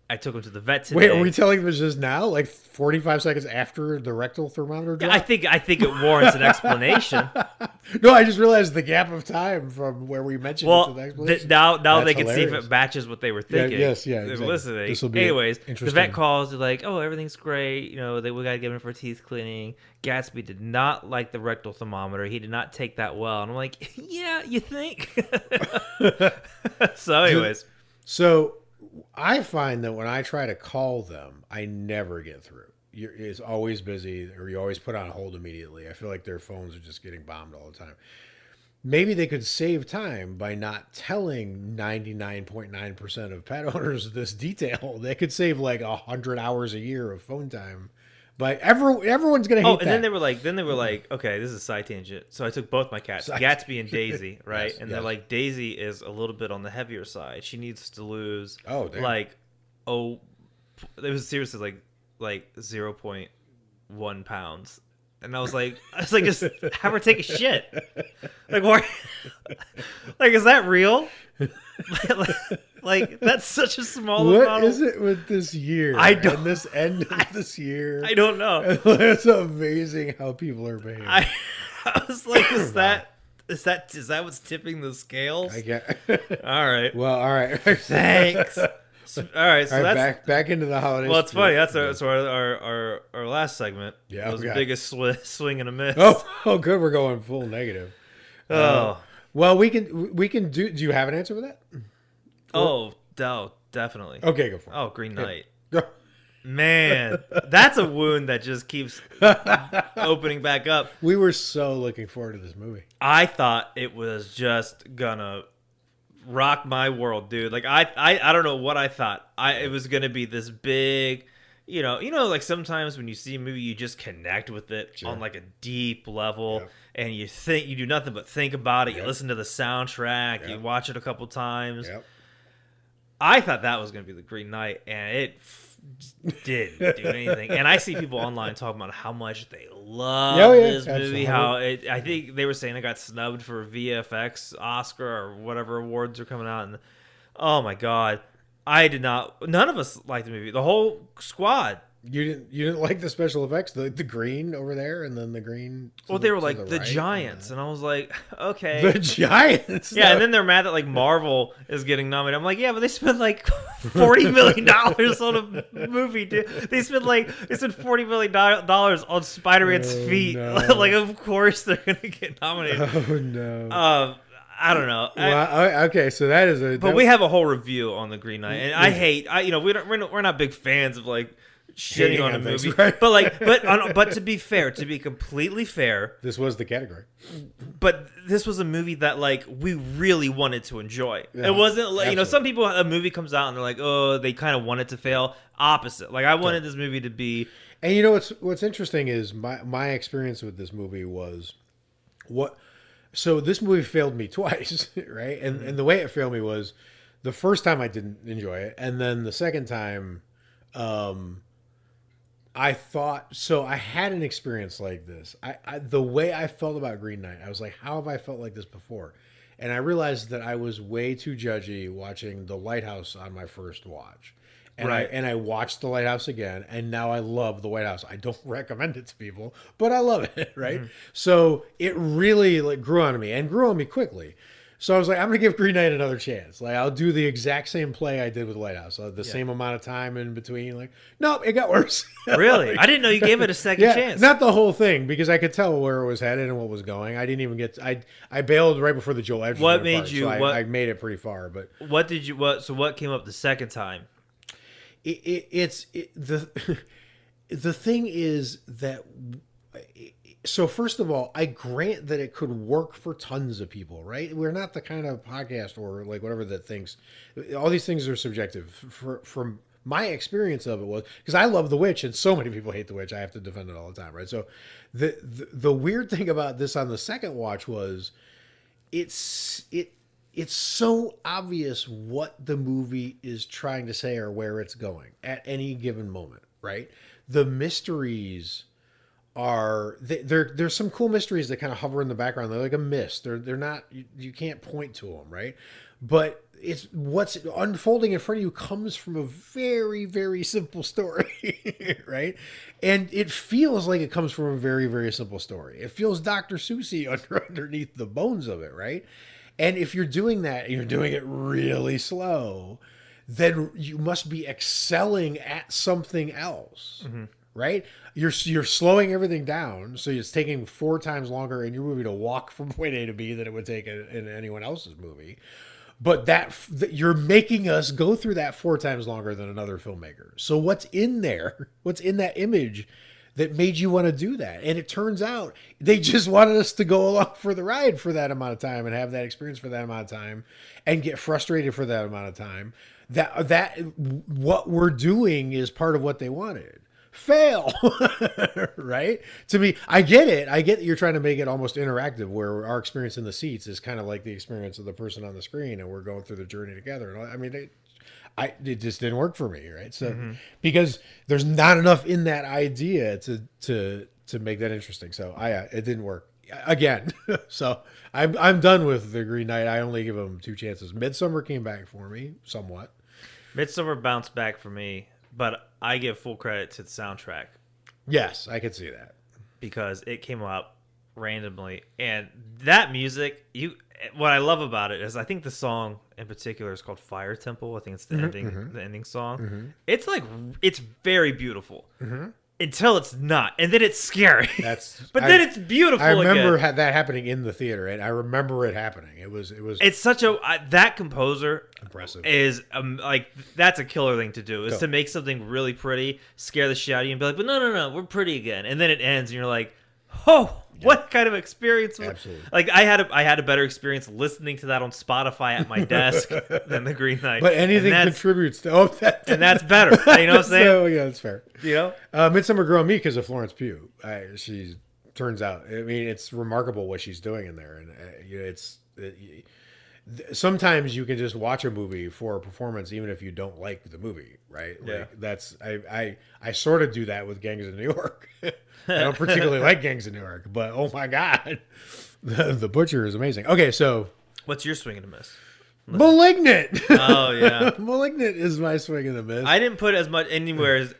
S1: I took him to the vet today.
S2: Wait, are we telling this just now? Like 45 seconds after the rectal thermometer drop?
S1: I think it warrants an explanation.
S2: No, I just realized the gap of time from where we mentioned it to the explanation.
S1: Now they can
S2: hilarious.
S1: see if it matches what they were thinking.
S2: Yeah,
S1: They're
S2: exactly.
S1: listening. Anyways, the vet calls. They're like, "Oh, everything's great. We got to get him for teeth cleaning." Gatsby did not like the rectal thermometer. He did not take that well. And I'm like, "Yeah, you think?" So, anyways,
S2: I find that when I try to call them, I never get through. It's always busy, or you always put on hold immediately. I feel like their phones are just getting bombed all the time. maybe they could save time by not telling 99.9% of pet owners this detail. They could save like 100 hours a year of phone time. But everyone's gonna hate
S1: and
S2: that.
S1: then they were like, okay, this is a side tangent. So I took both my cats, Gatsby and Daisy, right?
S2: Yes,
S1: and
S2: yes.
S1: they're like, Daisy is a little bit on the heavier side. She needs to lose,
S2: Damn.
S1: like, it was seriously like 0.1 pounds. And I was like, just have her take a shit. Like, why? Like, is that real? like, that's such a small amount.
S2: What is it with this year?
S1: I don't.
S2: And this end of this year.
S1: I don't know.
S2: It's amazing how people are behaving.
S1: I was like, is that what's tipping the scales?
S2: I get.
S1: All right.
S2: Well, all right.
S1: Thanks. All right, so that's
S2: back into the holidays.
S1: Well, it's funny. That's our last segment.
S2: Yeah,
S1: was the biggest swing and a miss.
S2: Oh, good. We're going full negative.
S1: Oh,
S2: well, we can do. Do you have an answer for that?
S1: Definitely.
S2: Okay, go for it.
S1: Oh, Green Knight.
S2: Go.
S1: Man, that's a wound that just keeps opening back up.
S2: We were so looking forward to this movie.
S1: I thought it was just gonna rock my world, dude. Like I don't know what I thought. It was gonna be this big, you know, like sometimes when you see a movie, you just connect with it on like a deep level, and you do nothing but think about it. You listen to the soundtrack, you watch it a couple times. I thought that was gonna be the Green Knight, and it didn't do anything. And I see people online talking about how much they love this movie. Absolutely. I think they were saying it got snubbed for VFX Oscar or whatever awards are coming out. And oh my god, I did not. None of us liked the movie. The whole squad.
S2: You didn't like the special effects, the green over there, and then the green.
S1: Well, they were like the Giants, and I was like, okay,
S2: the Giants.
S1: Yeah, and then they're mad that like Marvel is getting nominated. I'm like, yeah, but they spent like $40 million on a movie, dude. They spent $40 million on Spider-Man's feet.
S2: No.
S1: Like, of course they're gonna get nominated.
S2: Oh no.
S1: I don't know.
S2: Well, okay, so that is a.
S1: But we have a whole review on the Green Knight, and we're not big fans of like shitting on a movie, right? but to be fair, to be completely fair,
S2: this was the category.
S1: But this was a movie that like we really wanted to enjoy. Yeah, it wasn't like some people, a movie comes out and they're like, oh, they kind of want it to fail. Opposite, like I wanted this movie to be.
S2: And you know what's interesting is my experience with this movie was what. So this movie failed me twice, right? And the way it failed me was the first time I didn't enjoy it, and then the second time. I thought so. I had an experience like this. The way I felt about Green Knight, I was like, "How have I felt like this before?" And I realized that I was way too judgy watching The Lighthouse on my first watch, and I watched The Lighthouse again, and now I love The Lighthouse. I don't recommend it to people, but I love it. Right? Mm-hmm. So it really grew on me, and grew on me quickly. So I was like, I'm going to give Green Knight another chance. Like, I'll do the exact same play I did with Lighthouse. The same amount of time in between. Like, nope, it got worse.
S1: Really? I didn't know you gave it a second chance.
S2: Not the whole thing, because I could tell where it was headed and what was going. I didn't even get... I bailed right before the Joel Edgerton
S1: part. What made you...
S2: So I made it pretty far, but...
S1: So what came up the second time?
S2: The thing is that... So first of all, I grant that it could work for tons of people, right? We're not the kind of podcast or like whatever that thinks. All these things are subjective. From my experience of it was because I love The Witch and so many people hate The Witch. I have to defend it all the time, right? So the weird thing about this on the second watch was it's so obvious what the movie is trying to say or where it's going at any given moment, right? The mysteries there's some cool mysteries that kind of hover in the background. They're like a mist. They're not, you can't point to them, right? But it's what's unfolding in front of you comes from a very, very simple story, right? And it feels like it comes from a very, very simple story. It feels Dr. Seussy underneath the bones of it, right? And if you're doing that, and you're doing it really slow, then you must be excelling at something else. Mm-hmm. Right? You're slowing everything down, so it's taking 4 times longer in your movie to walk from point A to B than it would take in anyone else's movie. But that you're making us go through that 4 times longer than another filmmaker. So what's in there? What's in that image that made you want to do that. And it turns out they just wanted us to go along for the ride for that amount of time and have that experience for that amount of time and get frustrated for that amount of time. That what we're doing is part of what they wanted. Fail. Right? To me, I get it. I get that you're trying to make it almost interactive, where our experience in the seats is kind of like the experience of the person on the screen, and we're going through the journey together. And I mean, it just didn't work for me, right? So because there's not enough in that idea to make that interesting. So it didn't work again. So I'm done with the Green Knight. I only give him 2 chances. Midsummer came back for me somewhat.
S1: Midsummer bounced back for me, but I give full credit to the soundtrack.
S2: Yes, I could see that.
S1: Because it came out randomly. And that music, what I love about it is I think the song in particular is called Fire Temple. I think it's the ending song. It's it's very beautiful. Until it's not, and then it's scary. Then it's beautiful.
S2: I remember that happening in the theater, and I remember it happening. It was.
S1: It's such that composer
S2: impressive
S1: is that's a killer thing to do, is to make something really pretty, scare the shit out of you, and be like, but no, we're pretty again, and then it ends, and you're like, oh. Yeah. What kind of experience?
S2: Absolutely.
S1: Like I had a better experience listening to that on Spotify at my desk than the Green Knight.
S2: But anything contributes to that,
S1: and that's better. You know what I'm saying?
S2: So, yeah, that's fair.
S1: You know,
S2: Midsummer Grew on Me because of Florence Pugh. She turns out. I mean, it's remarkable what she's doing in there, and sometimes you can just watch a movie for a performance, even if you don't like the movie, right?
S1: Yeah.
S2: Like I sort of do that with Gangs of New York. I don't particularly like Gangs of New York, but oh my god, the Butcher is amazing. Okay, so
S1: what's your swing and a miss?
S2: Malignant.
S1: Oh yeah,
S2: Malignant is my swing and a miss.
S1: I didn't put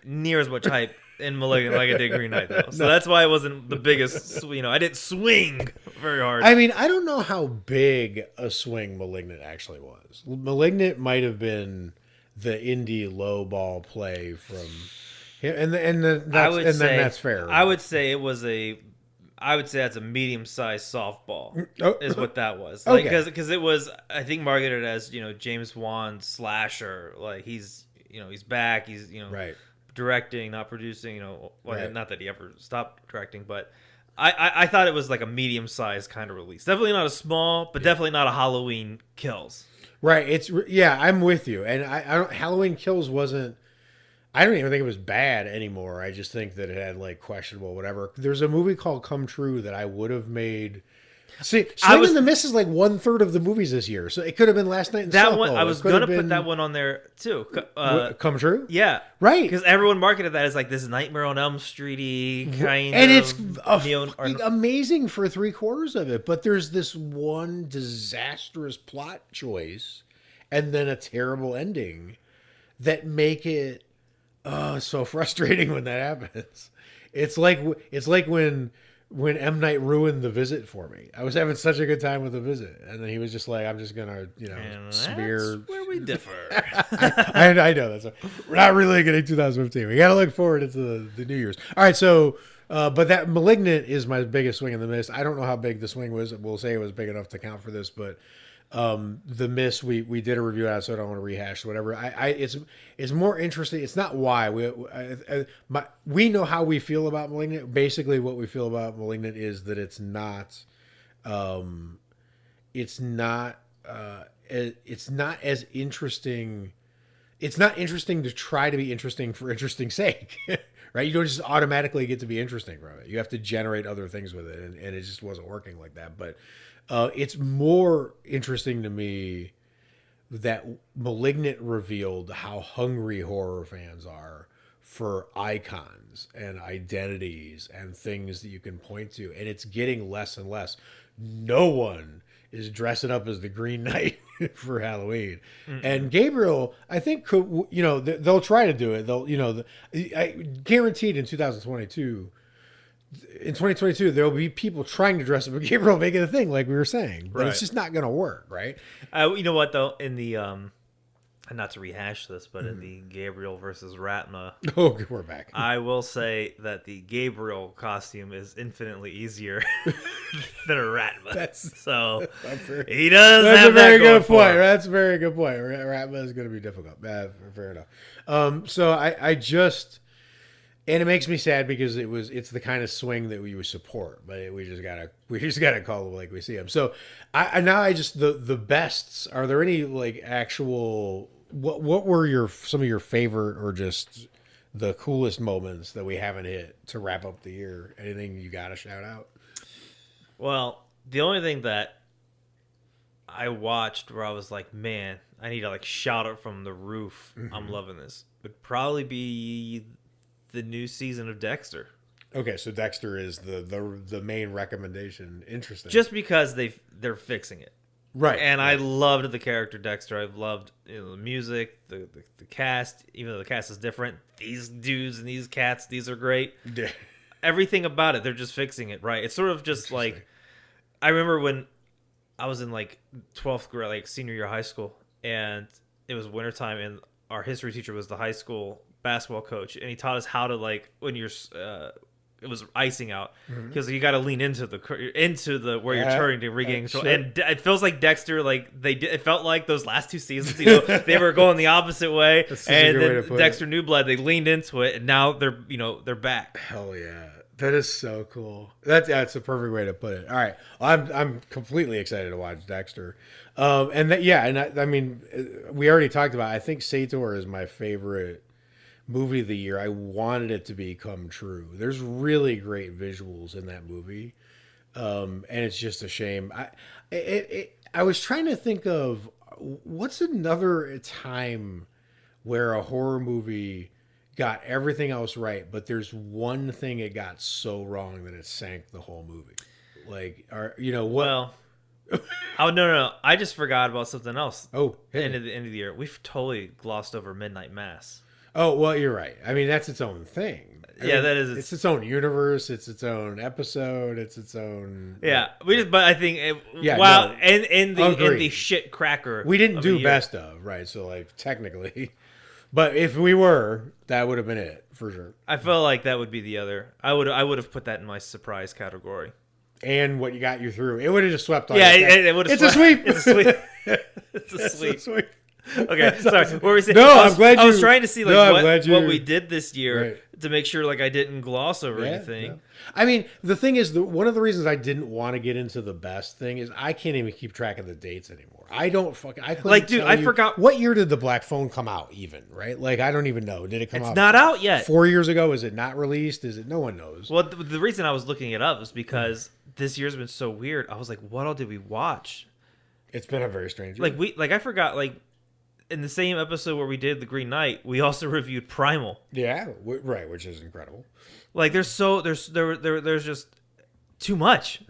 S1: near as much hype in Malignant like I did Green Knight though, so that's why it wasn't the biggest. I didn't swing very hard.
S2: I mean, I don't know how big a swing Malignant actually was. Malignant might have been the indie low ball play from. Yeah, and then that's fair.
S1: I would say that's a medium-sized softball. Is what that was. Like,
S2: okay.
S1: Because it was, I think, marketed as James Wan slasher. Like he's back. He's
S2: right.
S1: Directing, not producing.
S2: Right.
S1: Not that he ever stopped directing, but I thought it was like a medium-sized kind of release. Definitely not a small, but definitely not a Halloween Kills.
S2: Right. I'm with you. And I don't. Halloween Kills wasn't. I don't even think it was bad anymore. I just think that it had like questionable whatever. There's a movie called Come True that I would have made. See, Swing and the Miss is like 1/3 of the movies this year, so it could have been Last Night in Soho.
S1: One I was gonna put that one on there too.
S2: Come True,
S1: yeah,
S2: right.
S1: Because everyone marketed that as like this Nightmare on Elm Street-y kind,
S2: and
S1: of
S2: it's amazing for 3/4 of it. But there's this one disastrous plot choice, and then a terrible ending that make it. Oh, it's so frustrating when that happens. It's like when M. Night ruined The Visit for me. I was having such a good time with The Visit, and then he was just like, "I'm just gonna, smear."
S1: That's where we differ.
S2: I know that's we're not really getting 2015. We got to look forward into the New Year's. All right, so but that Malignant is my biggest swing and the miss. I don't know how big the swing was. We'll say it was big enough to count for this, but. The miss we did a review on, so I don't want to rehash whatever. It's more interesting. It's not why we know how we feel about Malignant. Basically, what we feel about Malignant is that it's not as interesting. It's not interesting to try to be interesting for interesting's sake, right? You don't just automatically get to be interesting from it. You have to generate other things with it, and it just wasn't working like that. But it's more interesting to me that Malignant revealed how hungry horror fans are for icons and identities and things that you can point to, and it's getting less and less. No one is dressing up as the Green Knight for Halloween. And Gabriel, I think, they'll try to do it. I guaranteed in 2022. In 2022, there will be people trying to dress up as Gabriel, make it a thing, like we were saying, but it's just not going to work, right?
S1: You know what though? In the not to rehash this, but in the Gabriel versus Ratma,
S2: we're back.
S1: I will say that the Gabriel costume is infinitely easier than a Ratma. So he does
S2: that's
S1: have
S2: a very
S1: that going
S2: good point.
S1: for him.
S2: That's a very good point. Ratma is going to be difficult. Fair enough. So I just. And it makes me sad because it's the kind of swing that we would support, but we just gotta call them like we see them. So I just the bests. Are there any like actual what were some of your favorite or just the coolest moments that we haven't hit to wrap up the year? Anything you gotta shout out?
S1: Well, the only thing that I watched where I was like, man, I need to like shout it from the roof. I'm loving this. Would probably be the new season of Dexter.
S2: Okay, so Dexter is the main recommendation. Interesting.
S1: Just because they're fixing it.
S2: Right.
S1: And
S2: right.
S1: I loved the character Dexter. I loved the music, the cast, even though the cast is different. These dudes and these cats, these are great.
S2: Yeah.
S1: Everything about it, they're just fixing it, right? It's sort of just like, I remember when I was in like 12th grade, like senior year of high school, and it was wintertime, and our history teacher was the high school basketball coach, and he taught us how to like when you're it was icing out because you got to lean into the where you're turning to regain control. Sure. And it feels like Dexter, like it felt like those last two seasons, they were going the opposite way, and then Dexter New Blood, they leaned into it, and now they're back.
S2: Hell yeah. That is so cool. That's a perfect way to put it. All right, I'm completely excited to watch Dexter, I mean, we already talked about. I think Sator is my favorite movie of the year. I wanted it to become true. There's really great visuals in that movie, and it's just a shame. I was trying to think of what's another time where a horror movie got everything else right, but there's one thing it got so wrong that it sank the whole movie. Like, what?
S1: Well, oh no! I just forgot about something else.
S2: Oh,
S1: end of the year, we've totally glossed over Midnight Mass.
S2: Oh well, you're right. I mean, that's its own thing.
S1: That is.
S2: It's its own universe. It's its own episode. It's its own.
S1: Yeah, but I think in the shit cracker,
S2: we didn't do best of, right? So like technically. But if we were, that would have been it for sure.
S1: I felt like that would be the other. I would have put that in my surprise category.
S2: And what you got you through, it would have just swept on.
S1: Yeah, it would have.
S2: It's a sweep.
S1: It's a sweep. It's a sweep. Okay, sorry. What were we saying?
S2: No, I'm glad
S1: I was trying to see like what we did this year
S2: right.
S1: to make sure like I didn't gloss over anything.
S2: Yeah. I mean, the thing is, one of the reasons I didn't want to get into the best thing is I can't even keep track of the dates anymore. I forgot. What year did the Black Phone come out even, right? Like, I don't even know. Did it come out?
S1: It's not out yet.
S2: 4 years ago? Is it not released? Is it? No one knows.
S1: Well, the reason I was looking it up is because this year's been so weird. I was like, what all did we watch?
S2: It's been a very strange year.
S1: I forgot, like, in the same episode where we did The Green Knight, we also reviewed Primal.
S2: Yeah, right, which is incredible.
S1: Like, there's just too much.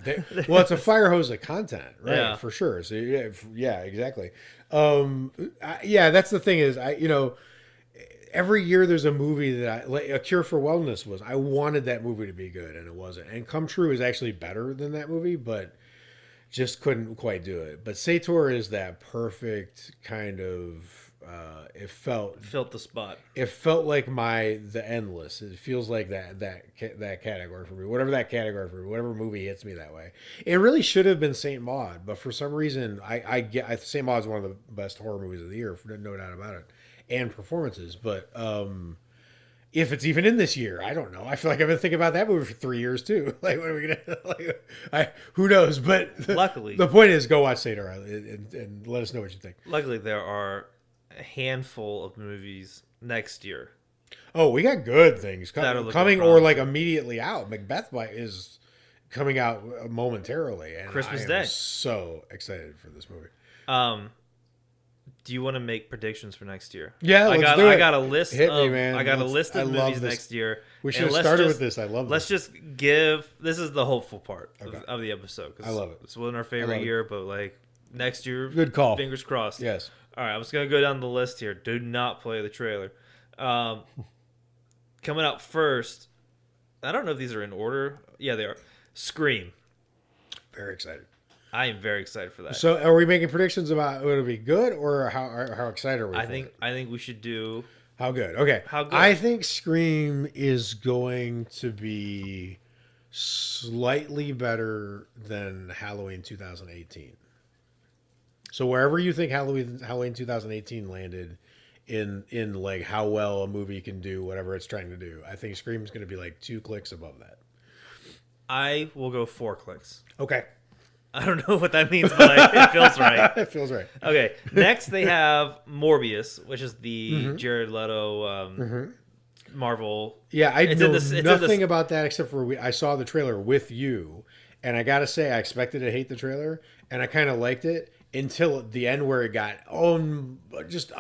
S2: Well, it's a fire hose of content, right? Yeah. For sure. So yeah, exactly. That's the thing is, every year there's a movie that like A Cure for Wellness was. I wanted that movie to be good, and it wasn't. And Come True is actually better than that movie, but just couldn't quite do it. But Sator is that perfect kind of. It felt
S1: the spot.
S2: It felt like the Endless. It feels like that category for me. Whatever that category for me, whatever movie hits me that way. It really should have been Saint Maud, but for some reason, Saint Maud is one of the best horror movies of the year, no doubt about it, and performances. But if it's even in this year, I don't know. I feel like I've been thinking about that movie for 3 years too. Like, what are we gonna? Who knows? But
S1: luckily,
S2: the point is, go watch Sator and let us know what you think.
S1: Luckily, there are a handful of movies next year.
S2: Oh, we got good things coming or like immediately out. Macbeth is coming out momentarily, and
S1: Christmas Day.
S2: So excited for this movie.
S1: Do you want to make predictions for next year?
S2: Yeah,
S1: I got a list.
S2: Hit me, man.
S1: I got a list of movies next year.
S2: We should have started with this. I love this.
S1: Let's just give. This is the hopeful part of the episode.
S2: I love it.
S1: This wasn't our favorite year, but like next year,
S2: good call.
S1: Fingers crossed.
S2: Yes.
S1: All right, I'm just gonna go down the list here. Do not play the trailer. Coming out first. I don't know if these are in order. Yeah, they are. Scream.
S2: Very excited.
S1: I am very excited for that.
S2: So, are we making predictions about whether it'll be good or how excited are we?
S1: I think we should do
S2: how good. Okay,
S1: how good.
S2: I think Scream is going to be slightly better than Halloween 2018. So wherever you think Halloween 2018 landed, in like how well a movie can do whatever it's trying to do. I think Scream's going to be like 2 clicks above that.
S1: I will go 4 clicks.
S2: Okay.
S1: I don't know what that means, but it feels right.
S2: It feels right.
S1: Okay, next they have Morbius, which is the Jared Leto Marvel.
S2: Yeah, I know nothing about that except for I saw the trailer with you, and I gotta say I expected to hate the trailer, and I kind of liked it until the end where it got just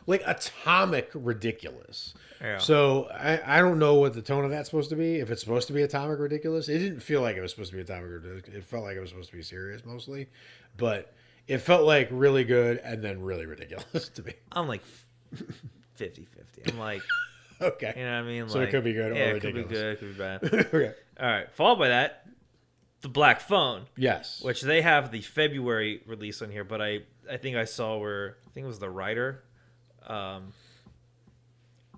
S2: like atomic ridiculous.
S1: Yeah.
S2: So I don't know what the tone of that's supposed to be. If it's supposed to be atomic ridiculous, it didn't feel like it was supposed to be atomic ridiculous. It felt like it was supposed to be serious mostly, but it felt like really good and then really ridiculous to me.
S1: I'm like 50-50. I'm like,
S2: okay,
S1: you know what I mean?
S2: So
S1: like,
S2: it could be good or ridiculous.
S1: It could be good, it could be bad.
S2: Okay.
S1: All right. Followed by that, The Black Phone.
S2: Yes.
S1: Which they have the February release on here, but I think I saw where I think it was the writer,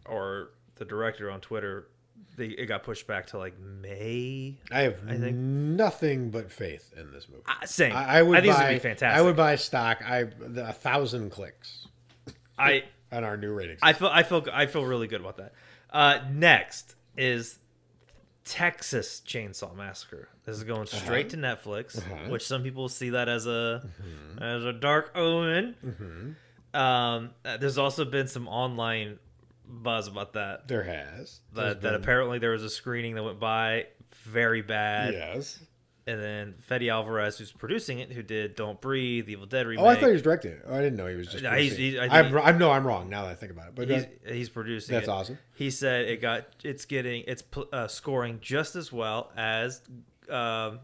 S1: or the director on Twitter. It got pushed back to like May.
S2: I think nothing but faith in this movie.
S1: Same.
S2: I think
S1: it's gonna be fantastic.
S2: I would buy stock. 1,000 clicks.
S1: On
S2: our new ratings.
S1: I feel really good about that. Next is Texas Chainsaw Massacre. This is going straight to Netflix, which some people see that as a dark omen. There's also been some online buzz about that.
S2: There has.
S1: That apparently there was a screening that went by very bad.
S2: Yes.
S1: And then Fede Alvarez, who's producing it, who did Don't Breathe, Evil Dead remake.
S2: Oh, I thought he was directing it. Oh, I didn't know he was just producing it. I'm wrong now that I think about it. But
S1: he's producing
S2: that's
S1: it.
S2: awesome.
S1: He said it's scoring just as well as
S2: Evil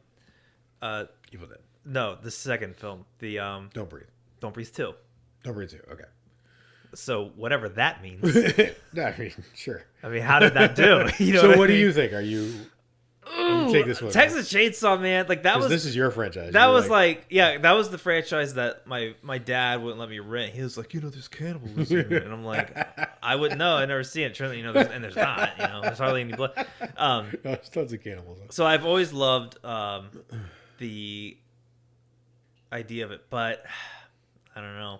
S2: Dead.
S1: No, the second film, the
S2: Don't Breathe.
S1: Don't Breathe 2.
S2: Don't Breathe 2. Okay.
S1: So whatever that means.
S2: I mean, sure.
S1: I mean, how did that do? You know
S2: so
S1: what
S2: do you think? Are you take this one?
S1: Texas Chainsaw, man, like that was.
S2: This is your franchise.
S1: That was like, that was the franchise that my dad wouldn't let me rent. He was like, there's cannibalism, and I'm like, I wouldn't know. I never seen it. And there's not. There's hardly any blood.
S2: There's tons of cannibals.
S1: So I've always loved the idea of it, but I don't know.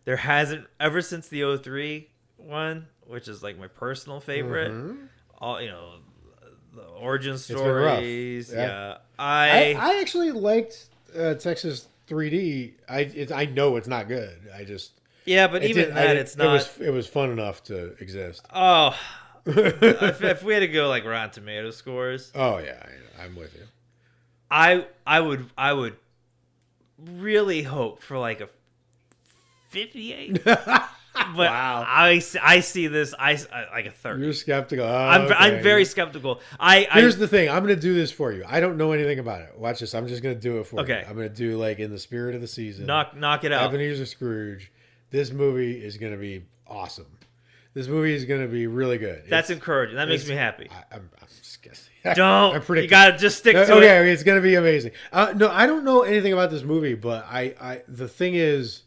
S1: There hasn't, ever since the 2003 one, which is like my personal favorite. All the origin stories. Yeah,
S2: I actually liked Texas 3D. I know it's not good.
S1: But it's not.
S2: It was fun enough to exist.
S1: Oh, if we had to go like Rotten Tomato scores.
S2: Oh yeah, I'm with you.
S1: I would really hope for like a 58. But
S2: wow.
S1: I see this like a 30.
S2: You're skeptical.
S1: I'm very skeptical.
S2: Here's the thing. I'm going to do this for you. I don't know anything about it. Watch this. I'm just going to do it for you. I'm going to do like in the spirit of the season.
S1: Knock it out.
S2: Ebenezer Scrooge. This movie is going to be awesome. This movie is going to be really good.
S1: That's encouraging. That makes me happy.
S2: I'm just guessing.
S1: Don't. You got to just stick to it.
S2: Okay, it's going to be amazing. No, I don't know anything about this movie, but the thing is,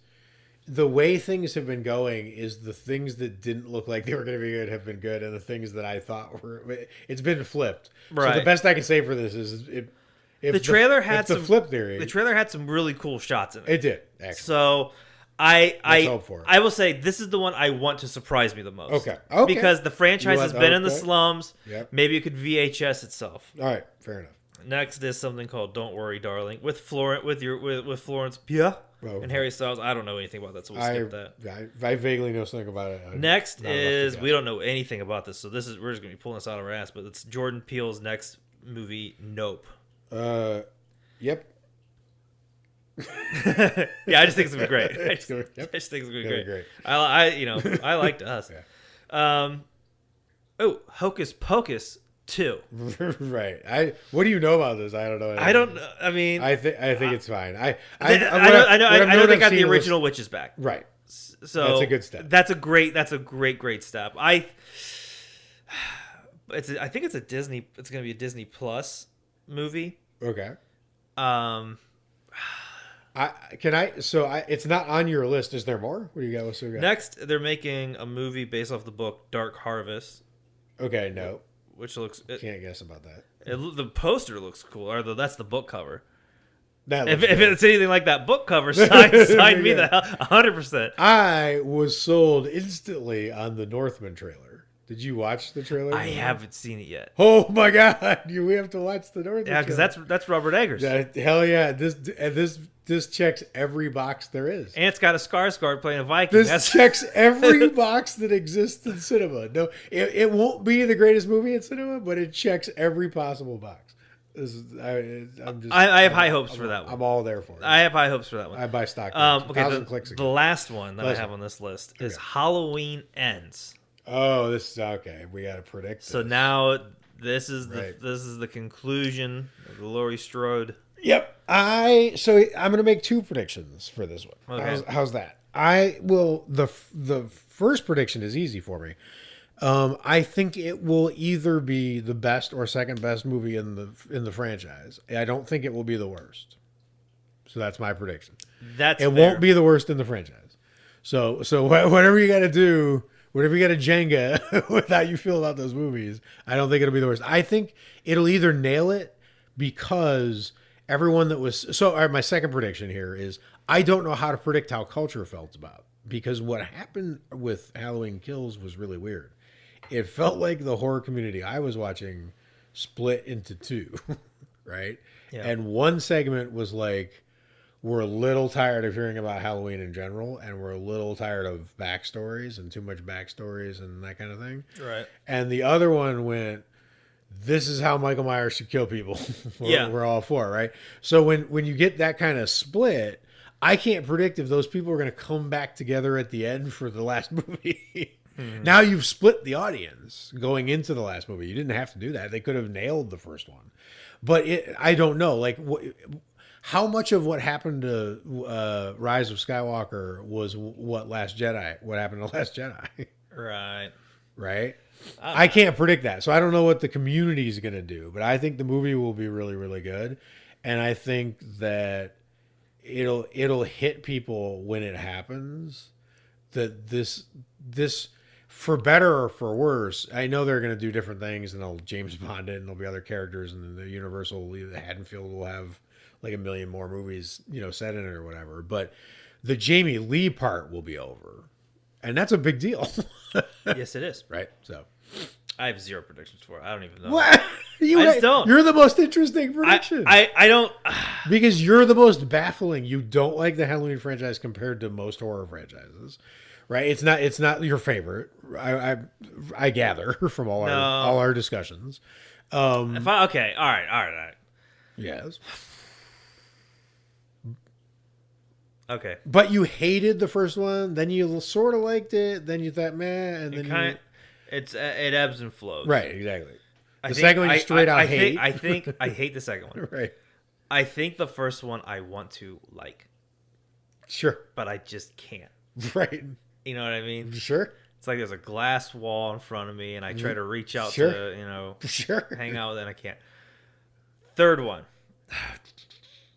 S2: the way things have been going is the things that didn't look like they were going to be good have been good, and the things that I thought were, it's been flipped. Right. So the best I can say for this is if
S1: the trailer had some
S2: flip theory.
S1: The trailer had some really cool shots in it.
S2: It did, actually.
S1: So I will say this is the one I want to surprise me the most. Okay. Because the franchise has been in the slums.
S2: Yep.
S1: Maybe it could VHS itself.
S2: All right, fair enough.
S1: Next is something called "Don't Worry, Darling" with Florence Pugh and Harry Styles. I don't know anything about that, so we'll skip that.
S2: I vaguely know something about it.
S1: Next is we don't know anything about this, so we're just gonna be pulling this out of our ass. But it's Jordan Peele's next movie, Nope.
S2: Yep.
S1: Yeah, I just think it's gonna be great. I just think it's gonna be great. I liked Us. Yeah. Hocus Pocus 2.
S2: Right. What do you know about this? I don't know.
S1: I don't know. I mean,
S2: I think it's fine. I
S1: know they got the original witches back.
S2: Right.
S1: So
S2: that's a good step.
S1: That's a great step. I think it's a Disney. It's going to be a Disney Plus movie.
S2: Okay. It's not on your list. Is there more? What do you got?
S1: Next, they're making a movie based off the book Dark Harvest.
S2: Okay, no.
S1: Which looks...
S2: Can't guess about that.
S1: The poster looks cool. That's the book cover. If it's anything like that book cover, sign me the hell 100%.
S2: I was sold instantly on the Northman trailer. Did you watch the trailer?
S1: I haven't seen it yet.
S2: Oh my god, we have to watch the Northman.
S1: Yeah, because that's Robert Eggers.
S2: Hell yeah, this checks every box there is.
S1: And it's got a Skarsgård playing a Viking.
S2: This checks every box that exists in cinema. No, it won't be the greatest movie in cinema, but it checks every possible box.
S1: I have high hopes for that one.
S2: I'm all there for it.
S1: I have high hopes for that one.
S2: I buy stock.
S1: Okay, the last one that I have on this list is Halloween Ends.
S2: Oh, this is okay. We got to predict.
S1: So now this is the conclusion of the Laurie Strode.
S2: Yep. I'm going to make 2 predictions for this one. Okay. How's that? The first prediction is easy for me. I think it will either be the best or second best movie in the franchise. I don't think it will be the worst. So that's my prediction. It won't be the worst in the franchise. So whatever you got to do, whatever you got to Jenga with how you feel about those movies, I don't think it'll be the worst. I think it'll either nail it because everyone that was so. All right, my second prediction here is I don't know how to predict how culture felt about, because what happened with Halloween Kills was really weird. It felt like the horror community I was watching split into 2, right? Yeah. And one segment was like, we're a little tired of hearing about Halloween in general, and we're a little tired of backstories and too much backstories and that kind of thing.
S1: Right.
S2: And the other one went, this is how Michael Myers should kill people. We're all for it, right? So when you get that kind of split, I can't predict if those people are going to come back together at the end for the last movie. Mm-hmm. Now you've split the audience going into the last movie. You didn't have to do that. They could have nailed the first one. But I don't know. Like, how much of what happened to Rise of Skywalker was what happened to Last Jedi?
S1: Right.
S2: Right? I can't predict that. So I don't know what the community is going to do. But I think the movie will be really, really good. And I think that it'll hit people when it happens. That this for better or for worse, I know they're going to do different things, and they'll James Bond it, and there'll be other characters, and the Universal, the Haddonfield will have like 1 million more movies, set in it or whatever. But the Jamie Lee part will be over, and that's a big deal.
S1: Yes, it is.
S2: Right. So
S1: I have 0 predictions for it. I don't even know.
S2: What?
S1: I just don't.
S2: You're the most interesting prediction.
S1: I don't.
S2: Because you're the most baffling. You don't like the Halloween franchise compared to most horror franchises. Right, it's not your favorite. I gather from all our discussions.
S1: All right.
S2: Yes.
S1: Okay.
S2: But you hated the first one, then you sort of liked it, then you thought meh, and then
S1: it ebbs and flows.
S2: Right, exactly. The second one you straight out hate.
S1: I think I hate the second one.
S2: Right.
S1: I think the first one I want to like.
S2: Sure.
S1: But I just can't.
S2: Right.
S1: You know what I mean?
S2: Sure.
S1: It's like there's a glass wall in front of me, and I try to reach out to, hang out with it, and I can't. Third one.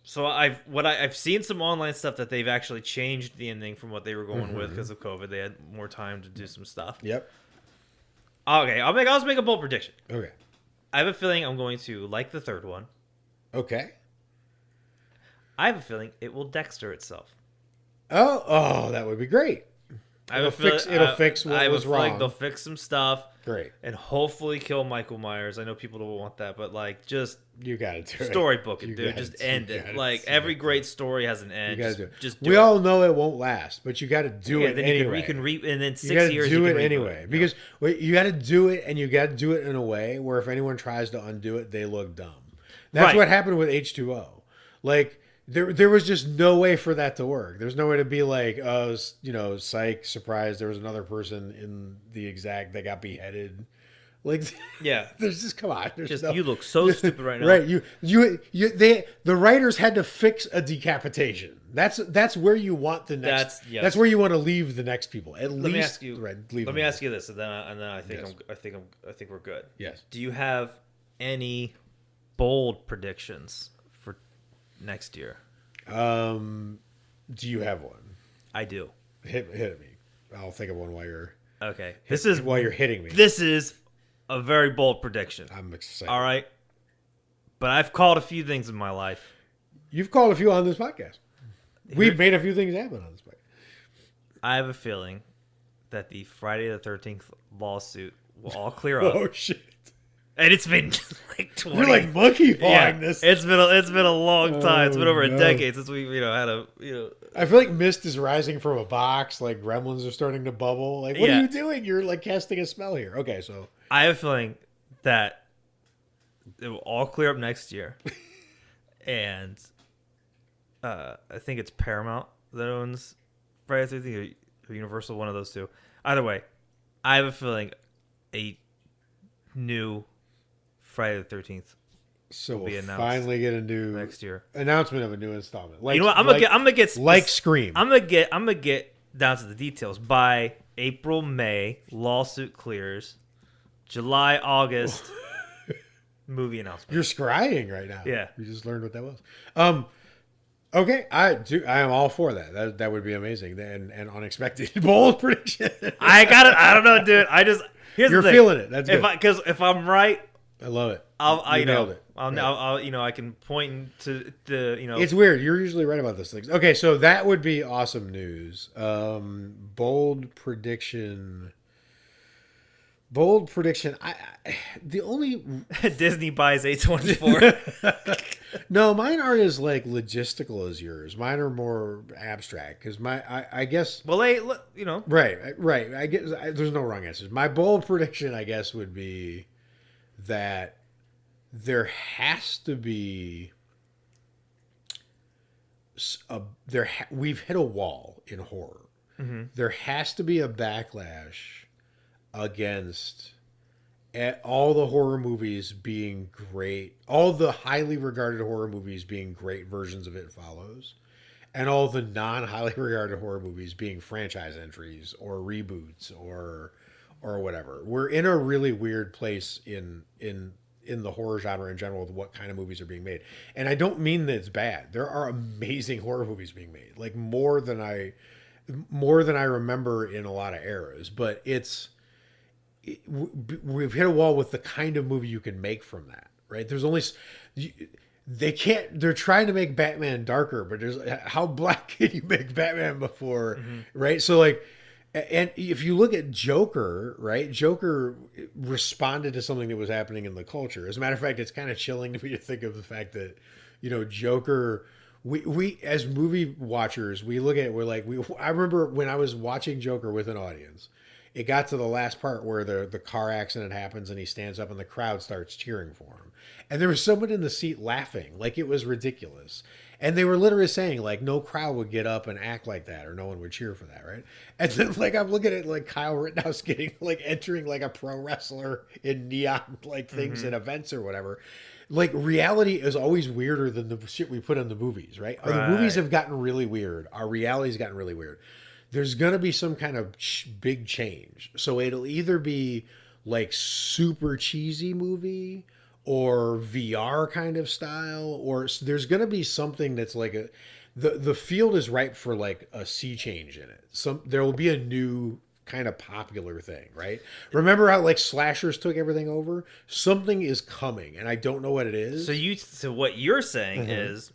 S1: So I've seen some online stuff that they've actually changed the ending from what they were going with because of COVID. They had more time to do some stuff.
S2: Yep.
S1: Okay, I'll just make a bold prediction.
S2: Okay.
S1: I have a feeling I'm going to like the third one.
S2: Okay.
S1: I have a feeling it will Dexter itself.
S2: Oh, that would be great. It'll fix what was wrong.
S1: Like they'll fix some stuff.
S2: Great.
S1: And hopefully kill Michael Myers. I know people don't want that, but just
S2: you gotta do
S1: storybook it, dude. Just end it. Like every great story has an end.
S2: You gotta do it.
S1: Just
S2: we all know it won't last, but you gotta do it anyway.
S1: You can and then 6 years
S2: you do it anyway. Because you gotta do it, and you gotta do it in a way where if anyone tries to undo it, they look dumb. That's what happened with H2O. Like there was just no way for that to work. There's no way to be like, psych, surprise, there was another person in the exact that got beheaded. Like,
S1: yeah,
S2: there's just come on.
S1: You look so stupid right now.
S2: Right, the writers had to fix a decapitation. That's where you want the next. That's where you want to leave the next people. Let me ask you
S1: this, and then I think we're good.
S2: Yes.
S1: Do you have any bold predictions for next year?
S2: Do you have one?
S1: I do.
S2: Hit me. I'll think of one while you're.
S1: Okay.
S2: While you're hitting me.
S1: This is a very bold prediction.
S2: I'm excited.
S1: All right. But I've called a few things in my life.
S2: You've called a few on this podcast. We've made a few things happen on this podcast.
S1: I have a feeling that the Friday the 13th lawsuit will all clear up.
S2: Oh shit!
S1: And it's been like 20.
S2: You're like monkey pawing this.
S1: It's been a long time. It's been over a decade since we had a
S2: I feel like mist is rising from a box. Like gremlins are starting to bubble. Like what are you doing? You're like casting a spell here. Okay, so
S1: I have a feeling that it will all clear up next year, and I think it's Paramount that owns Friday the 13th or Universal, one of those two. Either way, I have a feeling a new Friday the 13th.
S2: So we'll finally get a new
S1: next year
S2: announcement of a new installment. Like,
S1: you know what? I'm gonna get
S2: like Scream.
S1: I'm gonna get down to the details by April, May. Lawsuit clears. July, August. Movie announcement.
S2: You're scrying right now.
S1: Yeah,
S2: you just learned what that was. Okay, I am all for that. That would be amazing and unexpected. Bold prediction.
S1: I got it. I don't know, dude.
S2: You're feeling it. That's good.
S1: Because if I'm right,
S2: I love it.
S1: I
S2: nailed it.
S1: I'll I can point to the
S2: It's weird. You're usually right about those things. Okay, so that would be awesome news. Bold prediction. The only
S1: Disney buys A24.
S2: No, mine aren't as like logistical as yours. Mine are more abstract because I guess.
S1: Well,
S2: right. I guess there's no wrong answers. My bold prediction, I guess, would be that there has to be we've hit a wall in horror. Mm-hmm. There has to be a backlash against all the horror movies being great, all the highly regarded horror movies being great versions of It Follows, and all the non-highly regarded horror movies being franchise entries or reboots or whatever. We're in a really weird place in the horror genre in general with what kind of movies are being made. And I don't mean that it's bad. There are amazing horror movies being made, like more than I remember in a lot of eras, but we've hit a wall with the kind of movie you can make from that, right? There's only they're trying to make Batman darker, but how black can you make Batman before, right? So like, and if you look at Joker, right? Joker responded to something that was happening in the culture. As a matter of fact, it's kind of chilling to me to think of the fact that, Joker, we as movie watchers, we look at it, I remember when I was watching Joker with an audience, it got to the last part where the car accident happens and he stands up and the crowd starts cheering for him. And there was someone in the seat laughing like it was ridiculous. And they were literally saying like no crowd would get up and act like that or no one would cheer for that, right? And then like I'm looking at like Kyle Rittenhouse entering like a pro wrestler in neon like things in events or whatever. Like reality is always weirder than the shit we put in the movies, right? The movies have gotten really weird. Our reality's gotten really weird. There's going to be some kind of big change. So it'll either be like super cheesy movie or VR kind of style, or there's going to be something that's like the field is ripe for like a sea change in it. There will be a new kind of popular thing, right? Remember how like slashers took everything over? Something is coming and I don't know what it is.
S1: So what you're saying is,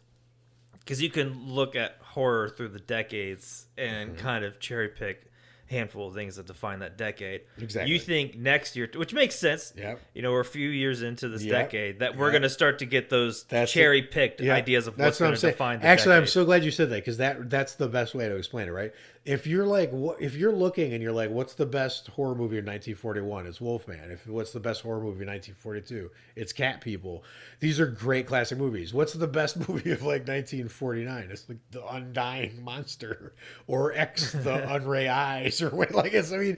S1: because you can look at horror through the decades and kind of cherry pick a handful of things that define that decade.
S2: Exactly.
S1: You think next year, which makes sense.
S2: Yep.
S1: We're a few years into this decade that we're going to start to get those cherry picked ideas of what's going to define the
S2: Actually,
S1: decade.
S2: I'm so glad you said that because that's the best way to explain it, right? If you're like, if you're looking and you're like, what's the best horror movie of 1941? It's Wolfman. What's the best horror movie of 1942? It's Cat People. These are great classic movies. What's the best movie of like 1949? It's like The Undying Monster or X, The Unray Eyes or what? Like it's. I mean,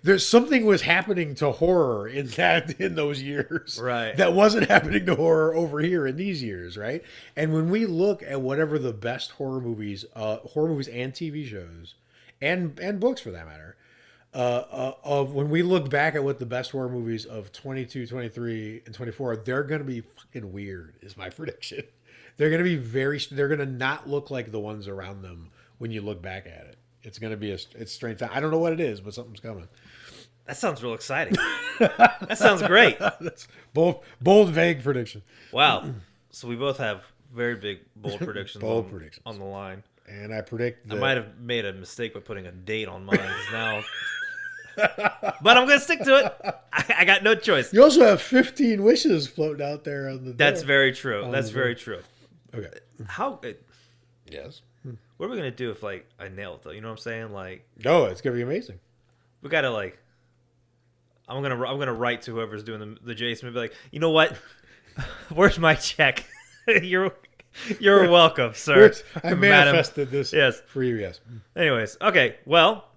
S2: there's something was happening to horror in those years,
S1: right?
S2: That wasn't happening to horror over here in these years, right? And when we look at whatever the best horror movies and TV shows. And books for that matter, of when we look back at what the best horror movies of 22, 23, and 24, they're going to be fucking weird, is my prediction. They're going to be they're going to not look like the ones around them when you look back at it. It's going to be it's strange time. I don't know what it is, but something's coming.
S1: That sounds real exciting. That sounds great.
S2: That's bold, vague prediction.
S1: Wow. So we both have very big, bold predictions.
S2: Bold predictions
S1: on the line.
S2: And I predict that...
S1: I might have made a mistake by putting a date on mine now. But I'm going to stick to it. I got no choice.
S2: You also have 15 wishes floating out there on the...
S1: That's very true. That's very true.
S2: Okay. Yes.
S1: What are we going to do if, like, I nail it, though? You know what I'm saying? Like...
S2: No, it's going to be amazing.
S1: We got to, like... I'm gonna write to whoever's doing the Jason and be like, you know what? Where's my check? You're welcome, sir.
S2: I manifested this for you, yes.
S1: Anyways, okay, well,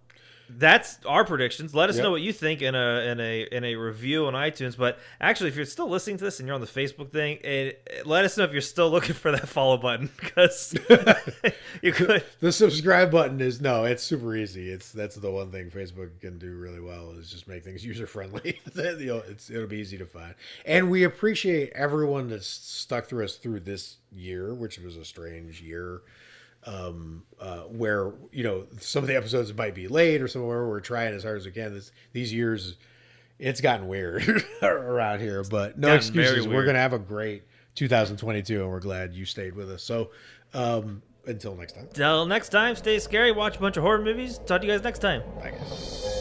S1: that's our predictions. Let us know what you think in a review on iTunes. But actually, if you're still listening to this and you're on the Facebook thing, let us know if you're still looking for that follow button, because you could.
S2: The subscribe button it's super easy. That's the one thing Facebook can do really well, is just make things user friendly. It'll be easy to find, and we appreciate everyone that's stuck through us through this year, which was a strange year. Where some of the episodes might be late, or somewhere we're trying as hard as we can. These years, it's gotten weird around here, but no excuses. We're gonna have a great 2022, and we're glad you stayed with us. So until next time.
S1: Till next time, stay scary, watch a bunch of horror movies. Talk to you guys next time.
S2: Bye, guys.